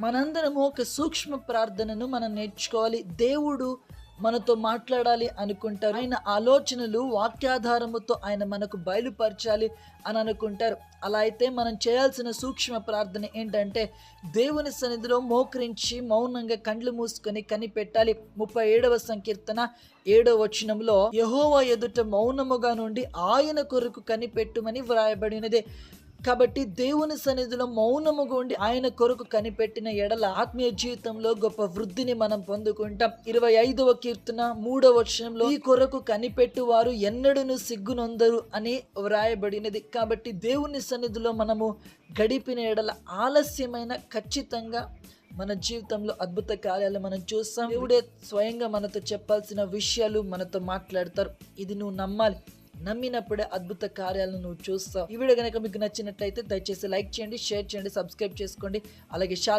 మనందరము ఒక సూక్ష్మ ప్రార్థనను మనం నేర్చుకోవాలి. దేవుడు మనతో మాట్లాడాలి అనుకుంటారు. ఆయన ఆలోచనలు వాక్యాధారముతో ఆయన మనకు బయలుపరచాలి అని అనుకుంటారు. అలా అయితే మనం చేయాల్సిన సూక్ష్మ ప్రార్థన ఏంటంటే, దేవుని సన్నిధిలో మోకరించి మౌనంగా కండ్లు మూసుకొని కనిపెట్టాలి. 37వ సంకీర్తన 7వ వచనంలో యెహోవా ఎదుట మౌనముగా నుండి ఆయన కొరకు కనిపెట్టుమని వ్రాయబడినదే. కాబట్టి దేవుని సన్నిధిలో మౌనముగా ఉండి ఆయన కొరకు కనిపెట్టిన ఎడల ఆత్మీయ జీవితంలో గొప్ప వృద్ధిని మనం పొందుకుంటాం. 25వ కీర్తన 3వ వచనంలో ఈ కొరకు కనిపెట్టు వారు ఎన్నడూను సిగ్గునొందరు అని వ్రాయబడినది. కాబట్టి దేవుని సన్నిధిలో మనము గడిపిన ఎడల ఆలస్యమైన ఖచ్చితంగా మన జీవితంలో అద్భుత కార్యాలు మనం చూస్తాం. దేవుడే స్వయంగా మనతో చెప్పాల్సిన విషయాలు మనతో మాట్లాడతారు. ఇది నువ్వు నమ్మాలి. నమ్మినప్పుడే అద్భుత కార్యాలను నువ్వు చూస్తావు. ఈ వీడియో కనుక మీకు నచ్చినట్లయితే దయచేసి లైక్ చేయండి, షేర్ చేయండి, సబ్స్క్రైబ్ చేసుకోండి. అలాగే